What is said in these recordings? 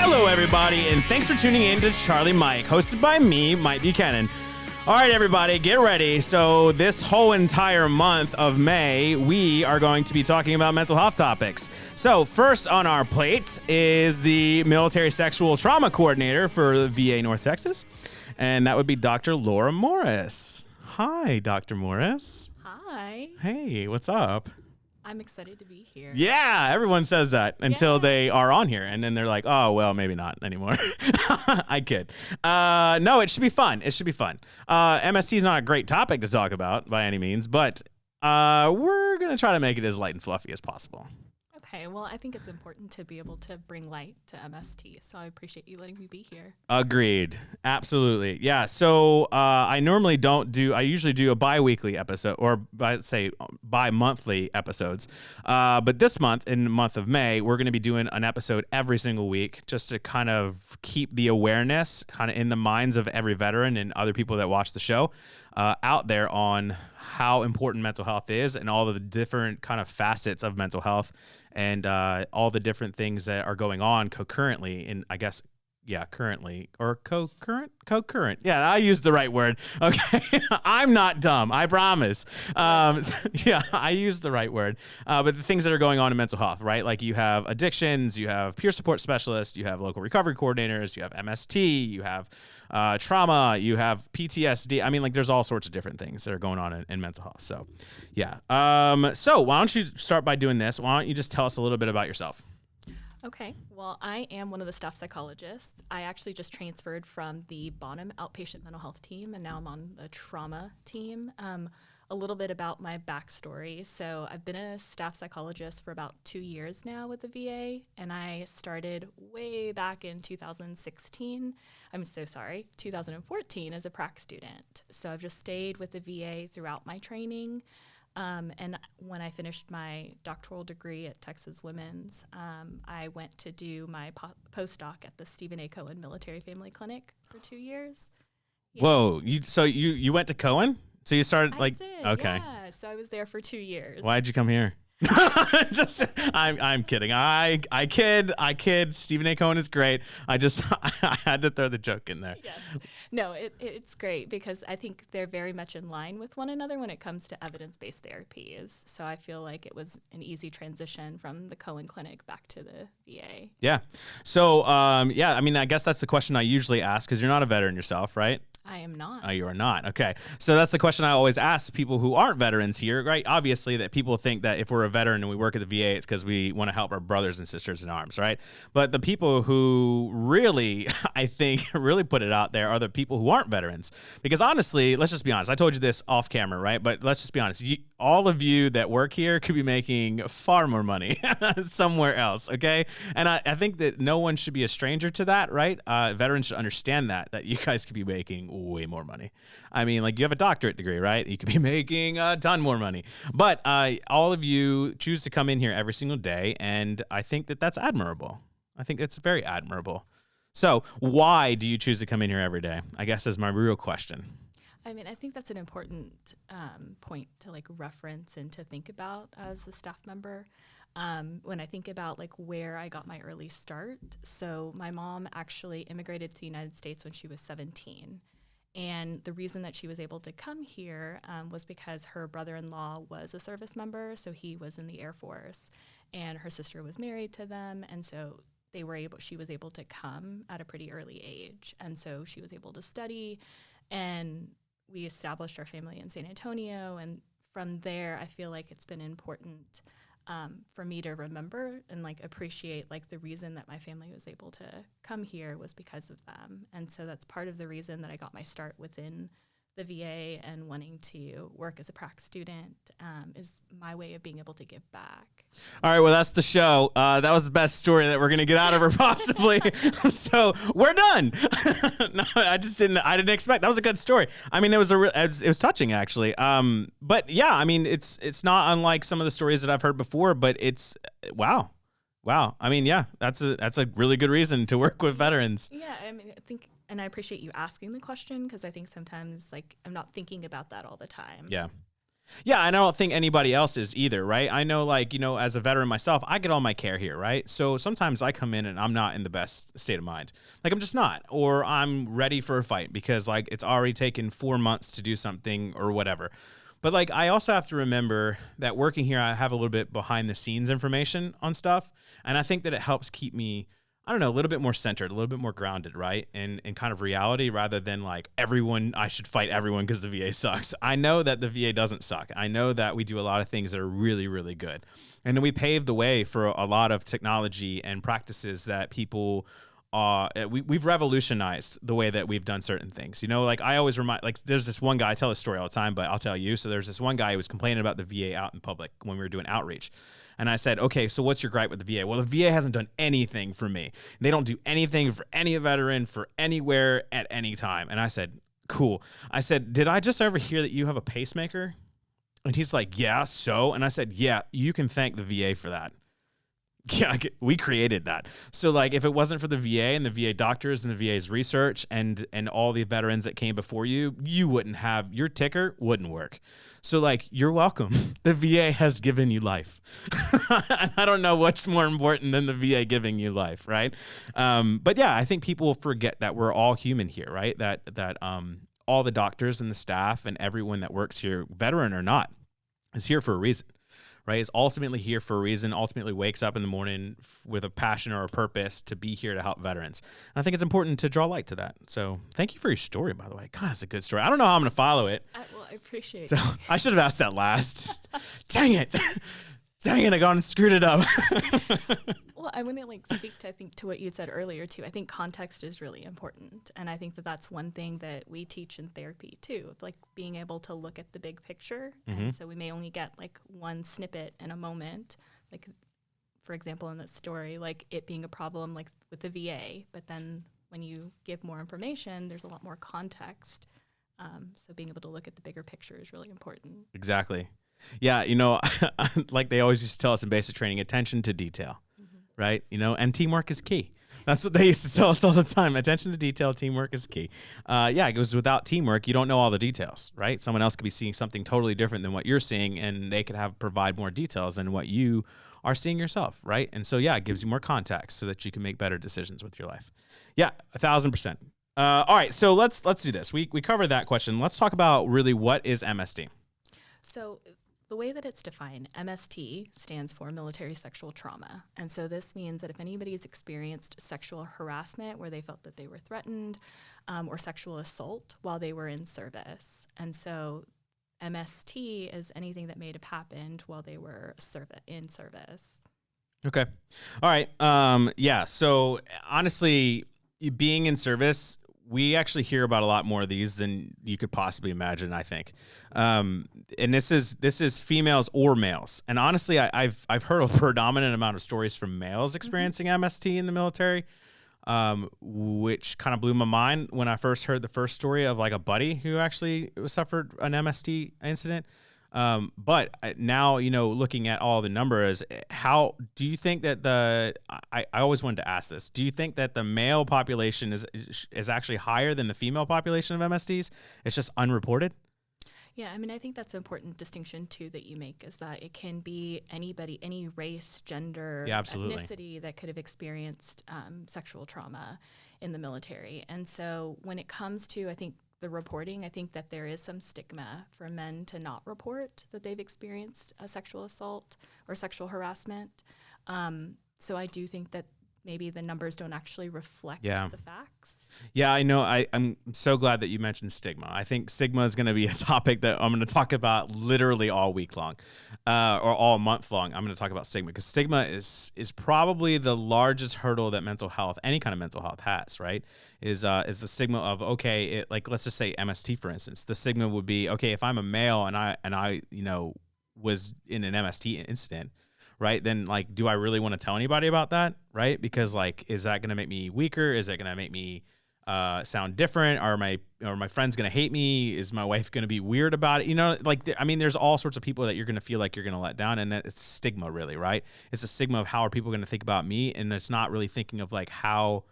Hello, everybody, and thanks for tuning in to Charlie Mike, hosted by me, Mike Buchanan. All right, everybody, get ready. So this whole entire month of May, we are going to be talking about mental health topics. So first on our plate is the military sexual trauma coordinator for the VA North Texas, and that would be Dr. Laura Morris. Hi, Dr. Morris. Hi. Hey, what's up? I'm excited to be here. Yeah, everyone says that until they are on here, and then they're like, oh, well, maybe not anymore. I kid. No, it should be fun. It should be fun. MST is not a great topic to talk about by any means, but we're going to try to make it as light and fluffy as possible. Okay, well, I think it's important to be able to bring light to MST, so I appreciate you letting me be here. Agreed. Absolutely. Yeah, so I usually do a bi-weekly episode, or let's say bi-monthly episodes. But this month, in the month of May, we're going to be doing an episode every single week just to kind of keep the awareness kind of in the minds of every veteran and other people that watch the show out there on how important mental health is and all of the different kind of facets of mental health and all the different things that are going on concurrently in, I guess, currently or co-current. Yeah, I used the right word. Okay. I'm not dumb. I promise. I used the right word. But the things that are going on in mental health, right? Like you have addictions, you have peer support specialists, you have local recovery coordinators, you have MST, you have trauma, you have PTSD. I mean, like there's all sorts of different things that are going on in mental health. So yeah. So why don't you start by doing this? Why don't you just tell us a little bit about yourself? Okay, well, I am one of the staff psychologists. I actually just transferred from the Bonham outpatient mental health team, and now I'm on the trauma team. A little bit about my backstory. So I've been a staff psychologist for about 2 years now with the VA, and I started way back in 2014 as a prac student. So I've just stayed with the VA throughout my training. And when I finished my doctoral degree at Texas Women's, I went to do my postdoc at the Stephen A. Cohen Military Family Clinic for 2 years. Yeah. Whoa! You went to Cohen? So you started I did, okay. Yeah, so I was there for 2 years. Why'd you come here? I'm kidding. I kid. Stephen A. Cohen is great. I had to throw the joke in there. Yes. No, it's great because I think they're very much in line with one another when it comes to evidence-based therapies. So I feel like it was an easy transition from the Cohen Clinic back to the VA. Yeah. So, I mean, I guess that's the question I usually ask because you're not a veteran yourself, right? I am not. Oh, you are not. Okay. So that's the question I always ask people who aren't veterans here, right? Obviously that people think that if we're a veteran and we work at the VA, it's because we want to help our brothers and sisters in arms, right? But the people who really, I think, really put it out there are the people who aren't veterans. Because honestly, let's just be honest. I told you this off camera, right? But let's just be honest. All of you that work here could be making far more money somewhere else, okay? And I think that no one should be a stranger to that, right? Veterans should understand that you guys could be making way more money. I mean, like you have a doctorate degree, right? You could be making a ton more money. But all of you choose to come in here every single day, and I think that that's admirable. I think it's very admirable. So why do you choose to come in here every day? I guess is my real question. I mean, I think that's an important point to like reference and to think about as a staff member. When I think about like where I got my early start. So my mom actually immigrated to the United States when she was 17. And the reason that she was able to come here was because her brother-in-law was a service member. So he was in the Air Force and her sister was married to them. And so she was able to come at a pretty early age. And so she was able to study, and we established our family in San Antonio. And from there, I feel like it's been important for me to remember and like appreciate like the reason that my family was able to come here was because of them. And so that's part of the reason that I got my start within the VA and wanting to work as a prac student is my way of being able to give back. All right, well, that's the show. That was the best story that we're going to get out of her possibly. So we're done. No, I didn't expect. That was a good story. I mean, it was touching actually. But yeah, I mean, it's not unlike some of the stories that I've heard before, but it's wow. I mean, yeah, that's a really good reason to work with veterans. Yeah, I mean, I think, and I appreciate you asking the question because I think sometimes like I'm not thinking about that all the time. Yeah. Yeah, and I don't think anybody else is either, right? I know, like, as a veteran myself, I get all my care here, right? So sometimes I come in and I'm not in the best state of mind. Like, I'm just not. Or I'm ready for a fight because, like, it's already taken 4 months to do something or whatever. But, like, I also have to remember that working here, I have a little bit behind the scenes information on stuff. And I think that it helps keep me, I don't know, a little bit more centered, a little bit more grounded, right? In kind of reality rather than like I should fight everyone because the VA sucks. I know that the VA doesn't suck. I know that we do a lot of things that are really, really good. And then we paved the way for a lot of technology and practices that people we've revolutionized the way that we've done certain things. Like I always remind, like there's this one guy, I tell this story all the time, but I'll tell you. So there's this one guy who was complaining about the VA out in public when we were doing outreach. And I said, okay, so what's your gripe with the VA? Well, the VA hasn't done anything for me. They don't do anything for any veteran for anywhere at any time. And I said, cool. I said, did I just ever hear that you have a pacemaker? And he's like, yeah, so? And I said, yeah, you can thank the VA for that. Yeah, we created that. So like if it wasn't for the VA and the VA doctors and the VA's research and all the veterans that came before you, you wouldn't have, your ticker wouldn't work. So like, you're welcome. The VA has given you life. And I don't know what's more important than the VA giving you life, right? But yeah, I think people forget that we're all human here, right? That all the doctors and the staff and everyone that works here, veteran or not, is here for a reason. Right, is ultimately here for a reason, ultimately wakes up in the morning with a passion or a purpose to be here to help veterans. And I think it's important to draw light to that. So thank you for your story, by the way. God, that's a good story. I don't know how I'm going to follow it. Well, I appreciate it. So I should have asked that last. Dang it. Dang it, I gone and screwed it up. Well, I want to speak to, I think, to what you said earlier too. I think context is really important. And I think that that's one thing that we teach in therapy too, like being able to look at the big picture. Mm-hmm. And so we may only get one snippet in a moment, like for example, in this story, like it being a problem like with the VA, but then when you give more information, there's a lot more context. So being able to look at the bigger picture is really important. Exactly. Yeah, like they always used to tell us in basic training, attention to detail, right? And teamwork is key. That's what they used to tell us all the time. Attention to detail, teamwork is key. Yeah, it goes without teamwork, you don't know all the details, right? Someone else could be seeing something totally different than what you're seeing, and they could provide more details than what you are seeing yourself, right? And so, yeah, it gives you more context so that you can make better decisions with your life. Yeah, 1,000%. All right, so let's do this. We covered that question. Let's talk about really what is MST. So the way that it's defined, MST stands for military sexual trauma. And so this means that if anybody's experienced sexual harassment where they felt that they were threatened or sexual assault while they were in service. And so MST is anything that may have happened while they were in service. Okay. All right. Yeah. So honestly, being in service, we actually hear about a lot more of these than you could possibly imagine, I think. And this is females or males. And honestly, I've heard a predominant amount of stories from males experiencing MST in the military, which kind of blew my mind when I first heard the first story of like a buddy who actually suffered an MST incident. But now, looking at all the numbers, how do you think that I always wanted to ask this, do you think that the male population is actually higher than the female population of MSTs? It's just unreported? Yeah, I mean, I think that's an important distinction, too, that you make, is that it can be anybody, any race, gender, ethnicity that could have experienced sexual trauma in the military. And so when it comes to, I think, the reporting, I think that there is some stigma for men to not report that they've experienced a sexual assault or sexual harassment. So I do think that maybe the numbers don't actually reflect the facts. Yeah, I know. I'm so glad that you mentioned stigma. I think stigma is going to be a topic that I'm going to talk about literally all week long, or all month long. I'm going to talk about stigma because stigma is probably the largest hurdle that mental health, any kind of mental health, has. Right? Is the stigma of like let's just say MST for instance. The stigma would be if I'm a male and I was in an MST incident. Right, then like, do I really want to tell anybody about that? Right, because like, is that going to make me weaker? Is it going to make me sound different? Are my friends going to hate me? Is my wife going to be weird about it? There's all sorts of people that you're going to feel like you're going to let down, and it's stigma, really, right? It's a stigma of how are people going to think about me, and it's not really thinking of like how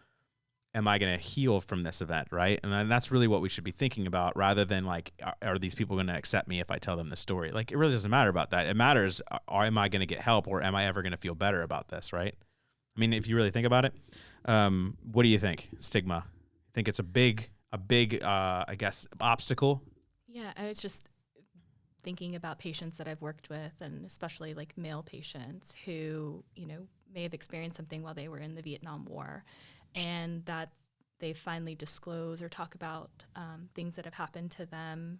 am I going to heal from this event, right? And then that's really what we should be thinking about, rather than like, are these people going to accept me if I tell them the story? Like, it really doesn't matter about that. It matters, am I going to get help, or am I ever going to feel better about this, right? I mean, if you really think about it, what do you think, Stigma? Think it's a big, I guess, obstacle? Yeah, I was just thinking about patients that I've worked with, and especially like male patients who, may have experienced something while they were in the Vietnam War, and that they finally disclose or talk about things that have happened to them,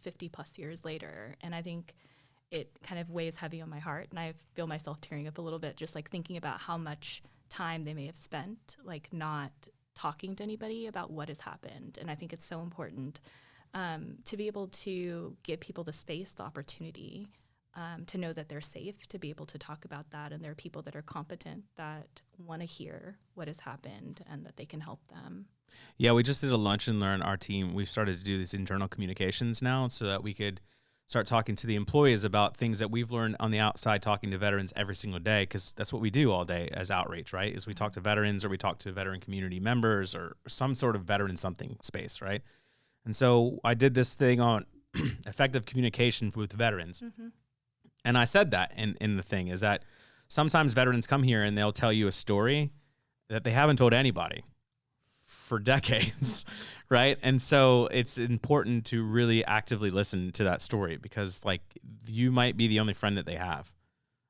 50 plus years later. And I think it kind of weighs heavy on my heart, and I feel myself tearing up a little bit just like thinking about how much time they may have spent like not talking to anybody about what has happened. And I think it's so important to be able to give people the space, the opportunity to know that they're safe, to be able to talk about that, and there are people that are competent that want to hear what has happened and that they can help them. Yeah, we just did a lunch and learn. Our team, we've started to do these internal communications now so that we could start talking to the employees about things that we've learned on the outside, talking to veterans every single day, because that's what we do all day as outreach, right? Is we talk to veterans, or we talk to veteran community members, or some sort of veteran something space, right? And so I did this thing on effective communication with veterans. Mm-hmm. And I said that in the thing is that sometimes veterans come here and they'll tell you a story that they haven't told anybody for decades, right? And so it's important to really actively listen to that story, because like you might be the only friend that they have.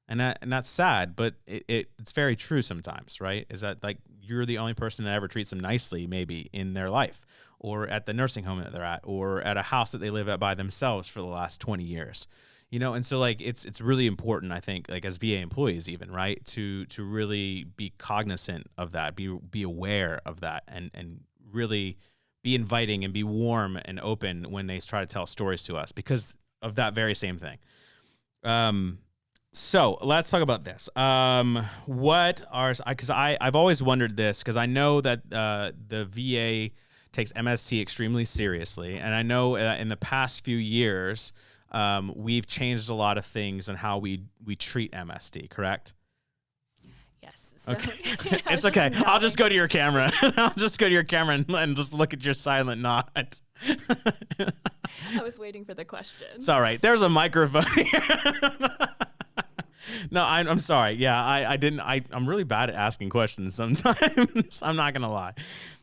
And that's sad, but it's very true sometimes, right? Is that like you're the only person that ever treats them nicely maybe in their life, or at the nursing home that they're at, or at a house that they live at by themselves for the last 20 years. And so like it's really important, I think, like as VA employees even, right, to really be cognizant of that, be aware of that, and really be inviting and be warm and open when they try to tell stories to us, because of that very same thing. So let's talk about this. Because I've always wondered this, because I know that the VA takes MST extremely seriously, and I know in the past few years, we've changed a lot of things on how we treat MST, correct? Yes. So, okay. It's okay. I'll just go to your camera. I'll just go to your camera and just look at your silent nod. I was waiting for the question. It's all right. There's a microphone here. No, I'm sorry. Yeah, I didn't. I'm really bad at asking questions sometimes. I'm not going to lie.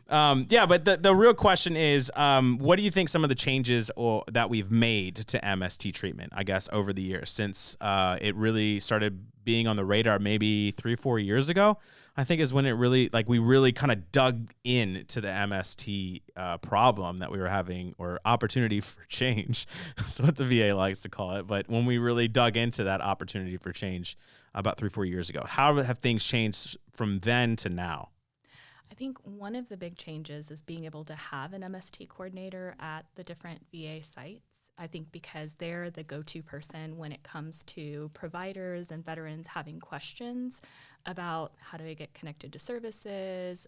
But the real question is, what do you think some of the changes that we've made to MST treatment, I guess, over the years since it really started being on the radar maybe 3-4 years ago, I think is when it really, like, we really kind of dug into the MST problem that we were having, or opportunity for change. That's what the VA likes to call it. But when we really dug into that opportunity for change about 3-4 years ago, how have things changed from then to now? I think one of the big changes is being able to have an MST coordinator at the different VA sites. I think because they're the go-to person when it comes to providers and veterans having questions about how do I get connected to services,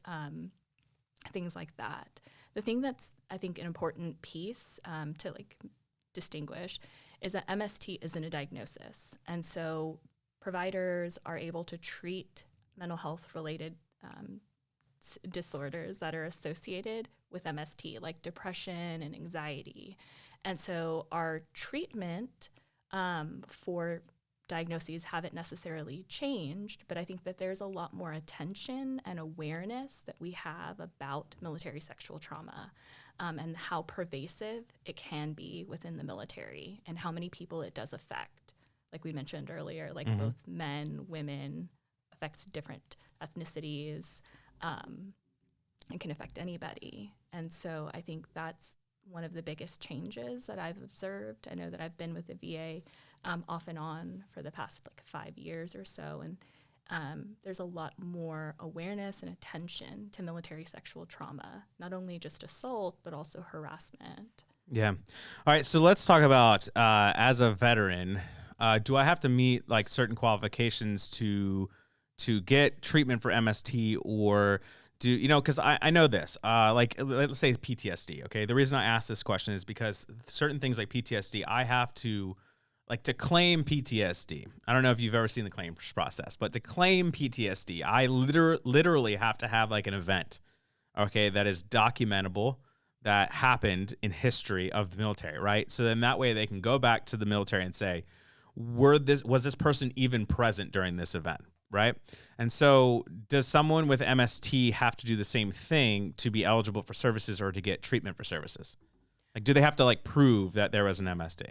things like that. The thing that's, I think, an important piece to like distinguish is that MST isn't a diagnosis. And so providers are able to treat mental health related disorders that are associated with MST, like depression and anxiety. And so our treatment for diagnoses haven't necessarily changed, but I think that there's a lot more attention and awareness that we have about military sexual trauma and how pervasive it can be within the military and how many people it does affect. Like we mentioned earlier, like both men, women, affects different ethnicities, and can affect anybody. And so I think that's one of the biggest changes that I've observed. I know that I've been with the VA off and on for the past like 5 years or so, and there's a lot more awareness and attention to military sexual trauma, not only just assault, but also harassment. Yeah. All right, so let's talk about, as a veteran, do I have to meet like certain qualifications to get treatment for MST, or because I know this, like let's say PTSD, okay? The reason I ask this question is because certain things like PTSD, I have to claim PTSD. I don't know if you've ever seen the claims process, but to claim PTSD, I literally have to have like an event okay, that is documentable, that happened in history of the military, right? So then that way they can go back to the military and say, was this person even present during this event, right? And so does someone with MST have to do the same thing to be eligible for services or to get treatment for services? Like, do they have to like prove that there was an MST?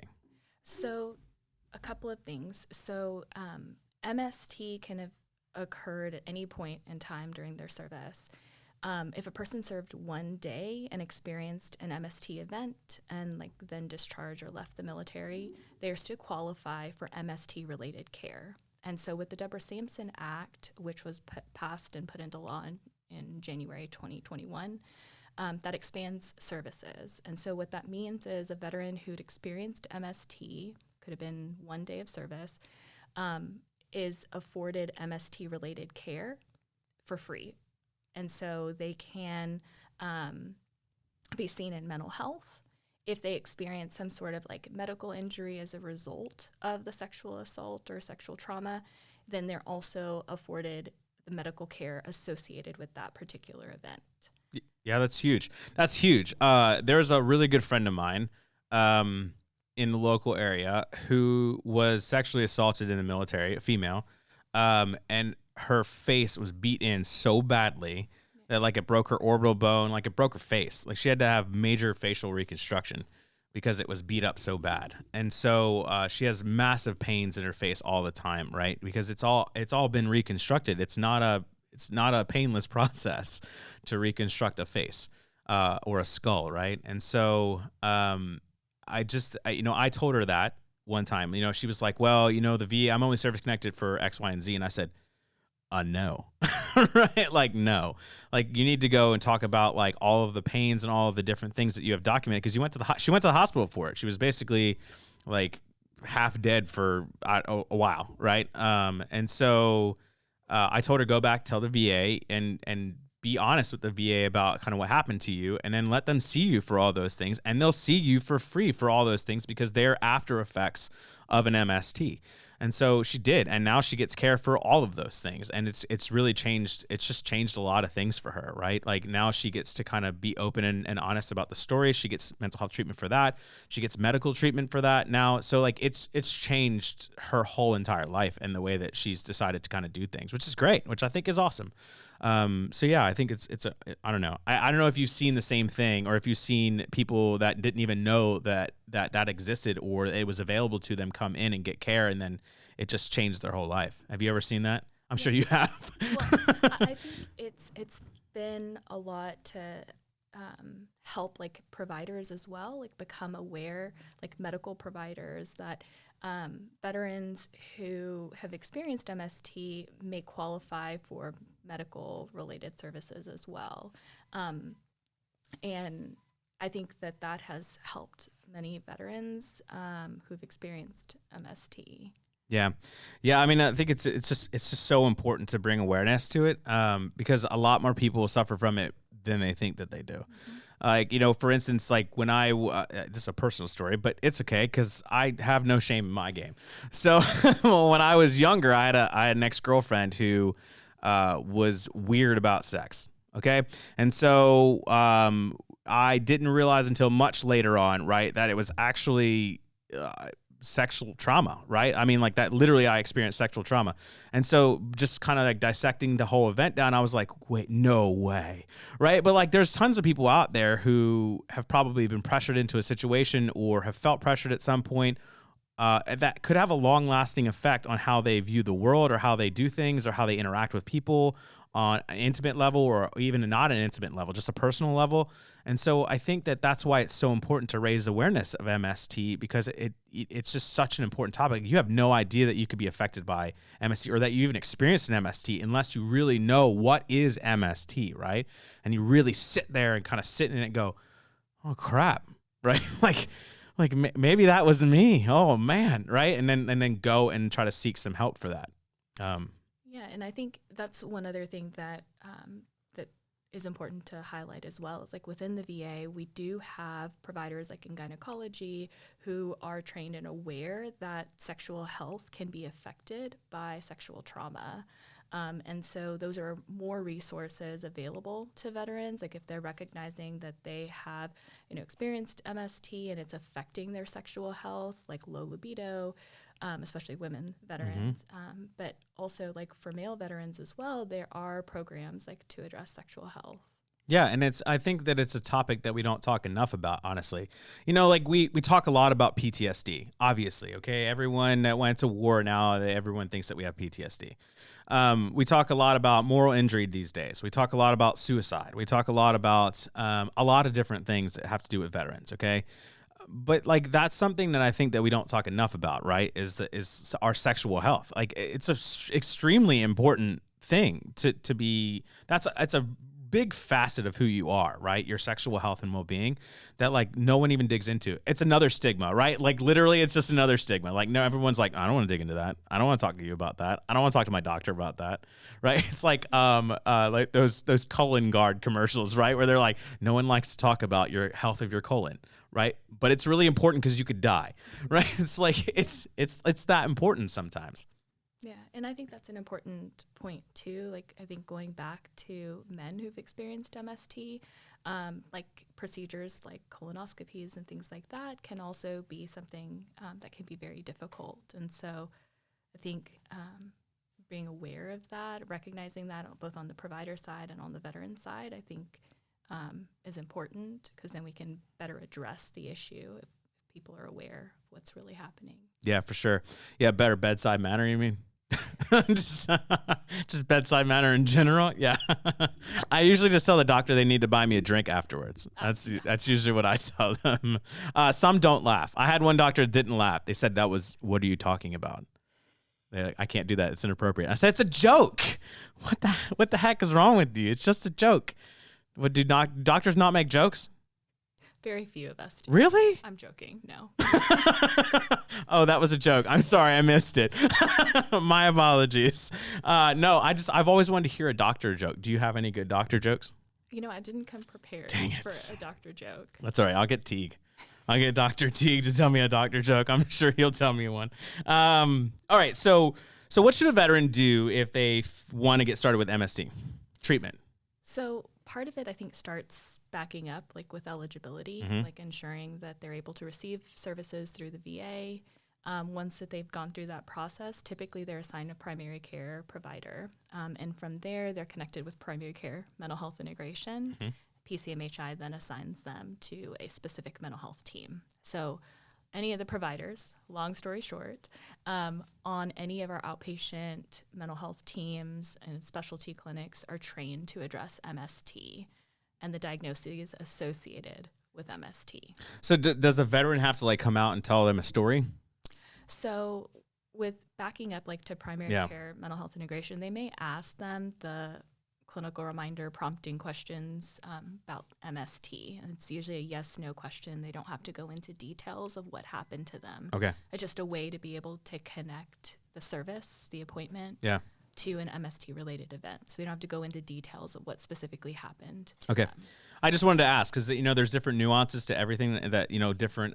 So a couple of things. So MST can have occurred at any point in time during their service. If a person served one day and experienced an MST event and like then discharged or left the military, they are still qualify for MST related care. And so with the Deborah Sampson Act, which was passed and put into law in January 2021, that expands services. And so what that means is a veteran who'd experienced MST, could have been one day of service, is afforded MST related care for free. And so they can be seen in mental health. If they experience some sort of like medical injury as a result of the sexual assault or sexual trauma, then they're also afforded the medical care associated with that particular event. Yeah, that's huge. That's huge. There's a really good friend of mine in the local area who was sexually assaulted in the military, a female, and her face was beat in so badly that like it broke her orbital bone, like it broke her face. Like she had to have major facial reconstruction because it was beat up so bad. And so she has massive pains in her face all the time, right? Because it's all been reconstructed. It's not a painless process to reconstruct a face or a skull, right? And so I told her that one time. She was like, well, the VA, I'm only service connected for X, Y, and Z. And I said, no. Right? Like, no. Like, you need to go and talk about like all of the pains and all of the different things that you have documented, because she went to the hospital for it. She was basically like half dead for a while, right? And so I told her, go back, tell the VA, and be honest with the VA about kind of what happened to you, and then let them see you for all those things, and they'll see you for free for all those things because they're after effects of an MST. And so she did, and now she gets care for all of those things, and it's really changed. It's just changed a lot of things for her, right? Like now she gets to kind of be open and honest about the story. She gets mental health treatment for that. She gets medical treatment for that now. So like it's changed her whole entire life and the way that she's decided to kind of do things, which is great, which I think is awesome. So yeah, I think I don't know. I don't know if you've seen the same thing, or if you've seen people that didn't even know that existed, or it was available to them, come in and get care, and then it just changed their whole life. Have you ever seen that? I'm sure you have. Well, I think it's been a lot to help like providers as well, like become aware, like medical providers, that veterans who have experienced MST may qualify for medical related services as well. And I think that has helped many veterans who've experienced MST. Yeah. I mean, I think it's just so important to bring awareness to it, because a lot more people suffer from it than they think that they do. Like, for instance, like when this is a personal story, but it's okay because I have no shame in my game. So when I was younger, I had an ex-girlfriend who was weird about sex. Okay. And so I didn't realize until much later on, right, that it was actually sexual trauma, right? I mean, like that literally I experienced sexual trauma. And so just kind of like dissecting the whole event down, I was like, wait, no way, right? But like there's tons of people out there who have probably been pressured into a situation or have felt pressured at some point that could have a long-lasting effect on how they view the world or how they do things or how they interact with people on an intimate level, or even not an intimate level, just a personal level. And so I think that's why it's so important to raise awareness of MST, because it's just such an important topic. You have no idea that you could be affected by MST, or that you even experienced an MST, unless you really know what is MST, right? And you really sit there and kind of sit in it and go, oh crap, right? like maybe that was me. Oh man, right? And then go and try to seek some help for that. Yeah, and I think that's one other thing that that is important to highlight as well. Is like within the VA, we do have providers like in gynecology who are trained and aware that sexual health can be affected by sexual trauma. And so those are more resources available to veterans. Like if they're recognizing that they have, experienced MST and it's affecting their sexual health, like low libido, especially women veterans, but also like for male veterans as well, there are programs like to address sexual health. Yeah, and I think that it's a topic that we don't talk enough about, honestly. Like we talk a lot about PTSD, obviously, okay? Everyone that went to war now, everyone thinks that we have PTSD. We talk a lot about moral injury these days. We talk a lot about suicide. We talk a lot about a lot of different things that have to do with veterans, okay? But like that's something that I think that we don't talk enough about, right? Is our sexual health. Like it's a extremely important thing to be. It's a big facet of who you are, right? Your sexual health and well-being that like no one even digs into. It's another stigma, right? Like literally it's just another stigma. Like no, everyone's like, I don't want to dig into that. I don't want to talk to you about that. I don't want to talk to my doctor about that. Right. It's like those colon guard commercials, right? Where they're like, no one likes to talk about your health of your colon. Right. But it's really important because you could die. Right. It's like it's that important sometimes. Yeah, and I think that's an important point too. Like I think going back to men who've experienced MST, like procedures like colonoscopies and things like that can also be something that can be very difficult. And so I think being aware of that, recognizing that both on the provider side and on the veteran side, I think is important because then we can better address the issue if people are aware of what's really happening. Yeah, for sure. Yeah, better bedside manner, you mean? just bedside manner in general. Yeah. I usually just tell the doctor they need to buy me a drink afterwards. That's usually what I tell them. Some don't laugh. I had one doctor that didn't laugh. They said what are you talking about? They're like, I can't do that. It's inappropriate. I said, it's a joke. What the heck is wrong with you? It's just a joke. What do doctors not make jokes? Very few of us do. Really? I'm joking. No. Oh, that was a joke. I'm sorry. I missed it. My apologies. No, I've always wanted to hear a doctor joke. Do you have any good doctor jokes? I didn't come prepared for a doctor joke. That's all right. I'll get Teague. I'll get Dr. Teague to tell me a doctor joke. I'm sure he'll tell me one. All right. So what should a veteran do if they want to get started with MST treatment? So part of it, I think, starts backing up, like with eligibility, like ensuring that they're able to receive services through the VA. Once that they've gone through that process, typically they're assigned a primary care provider. And from there, they're connected with primary care mental health integration. PCMHI then assigns them to a specific mental health team. So any of the providers, long story short, on any of our outpatient mental health teams and specialty clinics are trained to address MST and the diagnoses associated with MST. So does the veteran have to like come out and tell them a story? So with backing up like to primary care mental health integration, they may ask them the clinical reminder prompting questions about MST. And it's usually a yes/no question. They don't have to go into details of what happened to them. Okay. It's just a way to be able to connect the service, the appointment, to an MST-related event. So they don't have to go into details of what specifically happened to them. I just wanted to ask because, there's different nuances to everything that, different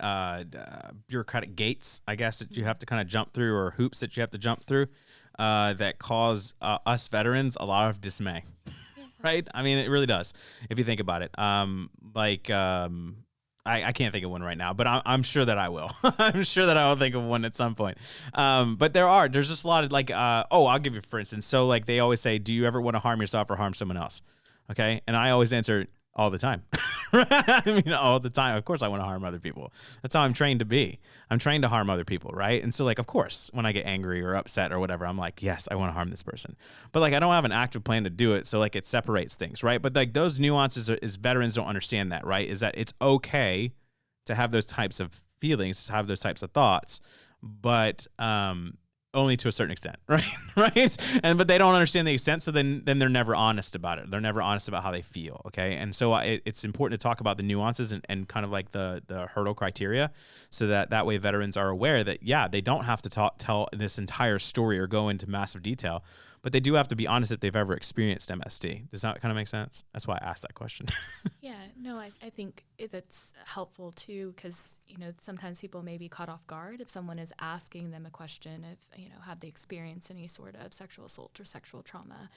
bureaucratic gates, I guess, that you have to kind of jump through or hoops that you have to jump through that cause us veterans a lot of dismay. Right? I mean, it really does if you think about it. I can't think of one right now, but I'm sure that I will. I'm sure that I will think of one at some point. But there's just a lot of I'll give you for instance. So like they always say, do you ever want to harm yourself or harm someone else? Okay. And I always answer all the time. I mean, all the time. Of course I want to harm other people. That's how I'm trained to be. I'm trained to harm other people. Right. And so like, of course, when I get angry or upset or whatever, I'm like, yes, I want to harm this person. But like, I don't have an active plan to do it. So like it separates things. Right. But like those nuances is veterans don't understand that. Right. Is that it's okay to have those types of feelings, to have those types of thoughts, but only to a certain extent, right? Right? But they don't understand the extent, so then they're never honest about it. They're never honest about how they feel, okay? And so it's important to talk about the nuances and kind of like the hurdle criteria, so that way veterans are aware that, they don't have to tell this entire story or go into massive detail, but they do have to be honest if they've ever experienced MST. Does that kind of make sense? That's why I asked that question. Yeah, no, I think that's helpful too, because, sometimes people may be caught off guard if someone is asking them a question if, have they experienced any sort of sexual assault or sexual trauma?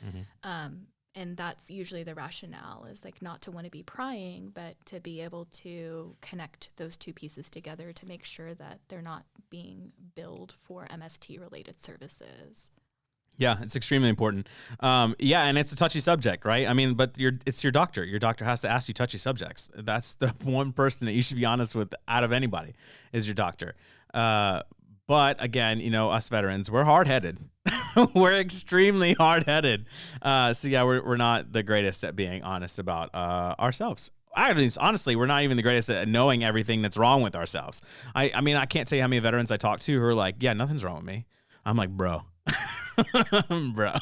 And that's usually the rationale, is like not to want to be prying, but to be able to connect those two pieces together to make sure that they're not being billed for MST related services. Yeah, it's extremely important. Yeah, and it's a touchy subject, right? I mean, but it's your doctor. Your doctor has to ask you touchy subjects. That's the one person that you should be honest with out of anybody is your doctor. But again, us veterans, we're hard-headed. We're extremely hard-headed. So yeah, we're not the greatest at being honest about ourselves. Honestly, we're not even the greatest at knowing everything that's wrong with ourselves. I mean, I can't tell you how many veterans I talk to who are like, yeah, nothing's wrong with me. I'm like, bro. Bro,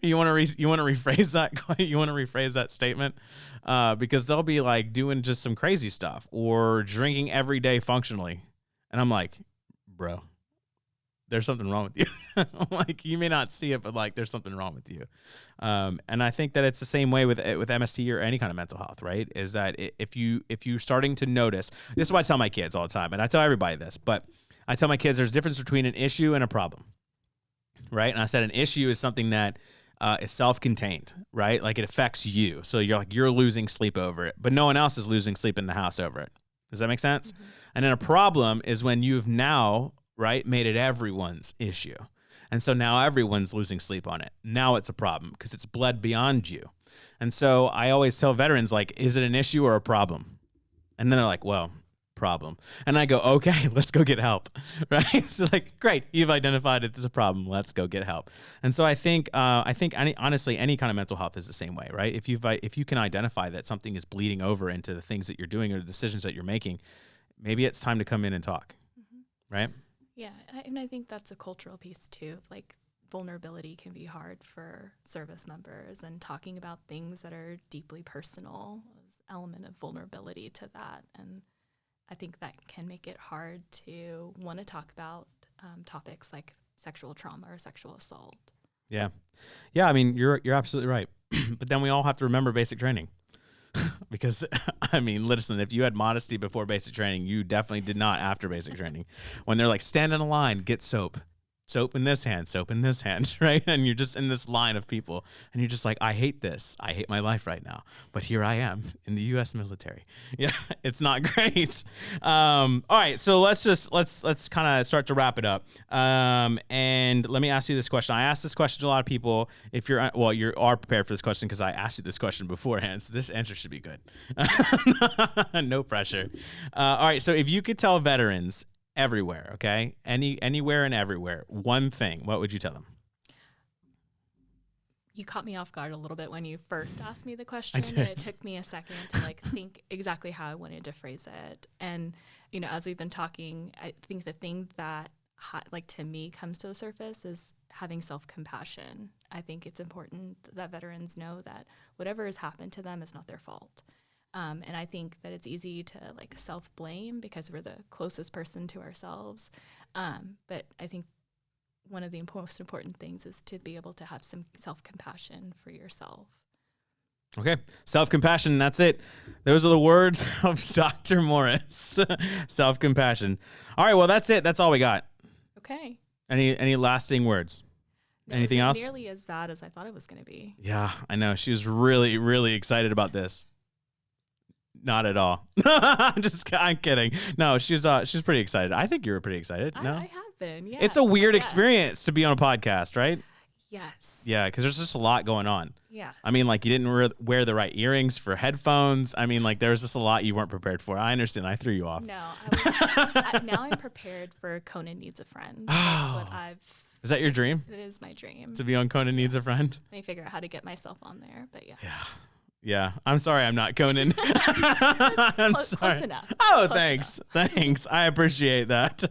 you want to rephrase that? You want to rephrase that statement? Because they'll be like doing just some crazy stuff or drinking every day functionally. And I'm like, bro, there's something wrong with you. Like, you may not see it, but like, there's something wrong with you. And I think that it's the same way with MST or any kind of mental health, right? Is that if you're starting to notice, this is what I tell my kids all the time, and I tell everybody this, but I tell my kids there's a difference between an issue and a problem, right? And I said an issue is something that is self-contained, right? Like, it affects you. So you're losing sleep over it, but no one else is losing sleep in the house over it. Does that make sense? Mm-hmm. And then a problem is when you've now, right, made it everyone's issue. And so now everyone's losing sleep on it. Now it's a problem because it's bled beyond you. And so I always tell veterans, like, is it an issue or a problem? And then they're like, well, problem. And I go, okay, let's go get help. Right? So like, great, you've identified it as a problem. Let's go get help. And so I think honestly, any kind of mental health is the same way, right? If you can identify that something is bleeding over into the things that you're doing or the decisions that you're making, maybe it's time to come in and talk. Mm-hmm. Right? Yeah, and I think that's a cultural piece too. Like, vulnerability can be hard for service members, and talking about things that are deeply personal is an element of vulnerability to that. And I think that can make it hard to want to talk about topics like sexual trauma or sexual assault. Yeah. Yeah, I mean, you're absolutely right. But then we all have to remember basic training. Because, I mean, listen, if you had modesty before basic training, you definitely did not after basic training. When they're like, stand in a line, get soap. Soap in this hand, soap in this hand, right? And you're just in this line of people, and you're just like, I hate this. I hate my life right now. But here I am in the U.S. military. Yeah, it's not great. All right, so let's kind of start to wrap it up. And let me ask you this question. I asked this question to a lot of people. If you are prepared for this question because I asked you this question beforehand, so this answer should be good. No pressure. All right, so if you could tell veterans everywhere, okay? Anywhere and everywhere, one thing, what would you tell them? You caught me off guard a little bit when you first asked me the question, and it took me a second to like think exactly how I wanted to phrase it. And, as we've been talking, I think the thing that to me comes to the surface is having self-compassion. I think it's important that veterans know that whatever has happened to them is not their fault. And I think that it's easy to like self-blame because we're the closest person to ourselves. But I think one of the most important things is to be able to have some self-compassion for yourself. Okay. Self-compassion. That's it. Those are the words of Dr. Morris. Self-compassion. All right. Well, that's it. That's all we got. Okay. Any lasting words? No, Anything else? Nearly as bad as I thought it was going to be. Yeah, I know. She was really, really excited about this. Not at all. I'm kidding. No, she's pretty excited. I think you were pretty excited. No, I have been. Yeah. It's a weird experience to be on a podcast, right? Yes. Yeah, because there's just a lot going on. Yeah. I mean, like, you didn't wear the right earrings for headphones. I mean, like, there was just a lot you weren't prepared for. I understand. I threw you off. No, now I'm prepared for Conan Needs a Friend. That's what Is that your dream? It is my dream. To be on Conan Needs a Friend? Let me figure out how to get myself on there, but yeah. Yeah. Yeah, I'm sorry I'm not Conan. I'm sorry. Close enough. Oh, Close thanks. enough. Thanks. I appreciate that.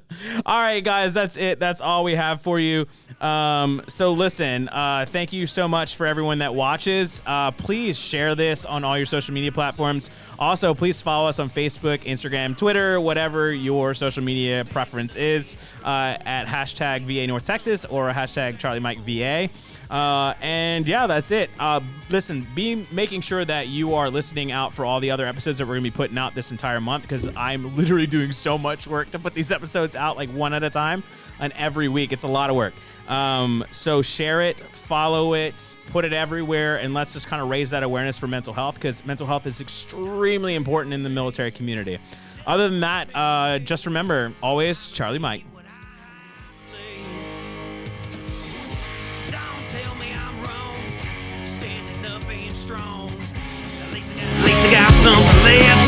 All right, guys, that's it. That's all we have for you. So listen, thank you so much for everyone that watches. Please share this on all your social media platforms. Also, please follow us on Facebook, Instagram, Twitter, whatever your social media preference is, at hashtag VA North Texas or hashtag Charlie Mike VA. And yeah, that's it. Listen, be making sure that you are listening out for all the other episodes that we're going to be putting out this entire month, because I'm literally doing so much work to put these episodes out like one at a time and every week. It's a lot of work. So share it, follow it, put it everywhere, and let's just kind of raise that awareness for mental health, because mental health is extremely important in the military community. Other than that, just remember, always Charlie Mike. At least I got something left.